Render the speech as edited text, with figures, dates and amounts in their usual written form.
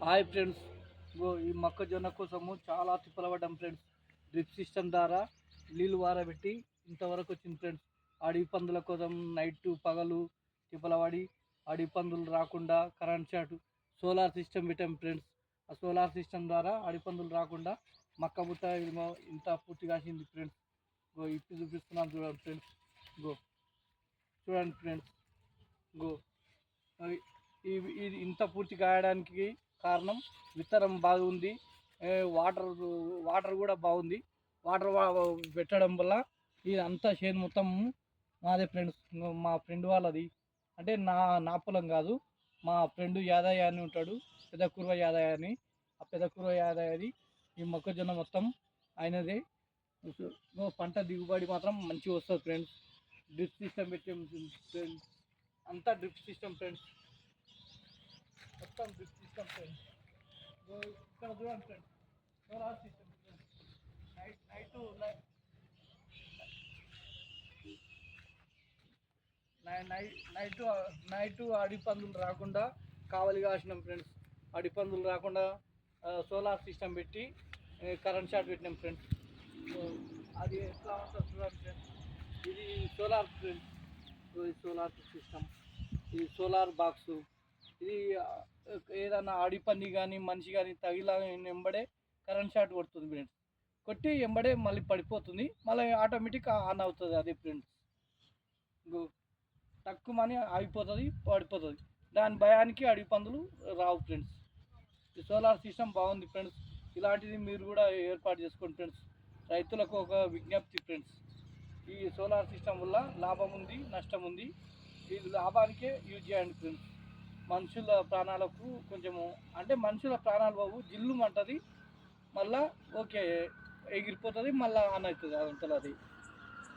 Hi friends, ఈ మొక్కజొన్న కోసము చాలా తిప్పలపడ్డాం ఫ్రెండ్స్. డ్రిప్ సిస్టమ్ ద్వారా నీళ్ళు వారబెట్టి ఇంతవరకు వచ్చింది ఫ్రెండ్స్. అడవి పందుల కోసం నైట్ పగలు తిప్పలపడి అడవి పందులు రాకుండా కరెంట్ షాట్ సోలార్ సిస్టమ్ పెట్టాం ఫ్రెండ్స్. ఆ సోలార్ సిస్టమ్ ద్వారా అడవి పందులు రాకుండా మక్క బుట్ట ఇంత పూర్తి కాసింది ఫ్రెండ్స్. ఇప్పుడు చూపిస్తున్నాను చూడండి ఫ్రెండ్స్. గో చూడండి ఫ్రెండ్స్. గో ఇది ఇంత పూర్తి కాయడానికి కారణం విత్తనం బాగుంది, వాటర్ వాటర్ కూడా బాగుంది. వాటర్ పెట్టడం వల్ల ఇది అంతా చేను మొత్తం మాదే ఫ్రెండ్స్. మా ఫ్రెండ్ వాళ్ళది, అంటే నా పొలం కాదు. మా ఫ్రెండ్ యాదయ్య అని ఉంటాడు, పెద్ద కుర్వ యాదయ్య అని. ఆ పెద్ద కుర్వ యాదయ్యది ఈ మొక్కజొన్న మొత్తం ఆయనదే. పంట దిగుబడి మాత్రం మంచిగా వస్తుంది ఫ్రెండ్స్. డ్రిప్ సిస్టమ్ పెట్టే ఫ్రెండ్స్, అంతా డ్రిప్ సిస్టమ్ ఫ్రెండ్స్. మొత్తం డ్రిప్ సిస్టమ్ ఫ్రెండ్స్. ఇక్కడ చూడండి friends, solar system friends. Night అడవి పందులు రాకుండా కావలి కాసినాం ఫ్రెండ్స్. అడవి పందులు రాకుండా సోలార్ సిస్టమ్ పెట్టి కరెంట్ షాట్ పెట్టినాం ఫ్రెండ్స్. అది ఎట్లా ఉంటుంది చూడండి ఫ్రెండ్స్. ఇది సోలార్ ఫ్రెండ్స్. ఇది సోలార్ సిస్టమ్, ఇది సోలార్ బాక్సు. ఇది ఏదైనా అడవి పంది కానీ మనిషి కానీ తగిలా వెంబడే కరెంట్ షాట్ కొడుతుంది ఫ్రెండ్స్. కొట్టి వెంబడే మళ్ళీ పడిపోతుంది, మళ్ళీ ఆటోమేటిక్ ఆన్ అవుతుంది. అదే ఫ్రెండ్స్. తక్కువని ఆగిపోతుంది, పడిపోతుంది. దాని భయానికి అడవి పందులు రావు ఫ్రెండ్స్. ఈ సోలార్ సిస్టమ్ బాగుంది ఫ్రెండ్స్. ఇలాంటిది మీరు కూడా ఏర్పాటు చేసుకోండి ఫ్రెండ్స్. రైతులకు ఒక విజ్ఞప్తి ఫ్రెండ్స్. ఈ సోలార్ సిస్టమ్ వల్ల లాభం ఉంది, నష్టం ఉంది. ఈ లాభానికే యూజ్ చేయండి ఫ్రెండ్స్. మనుషుల ప్రాణాలకు కొంచెము, అంటే మనుషుల ప్రాణాలు బాబు జిల్లు అంటది, మళ్ళా ఓకే ఎగిరిపోతుంది, మళ్ళీ ఆన్ అవుతుంది అదంతలో అది.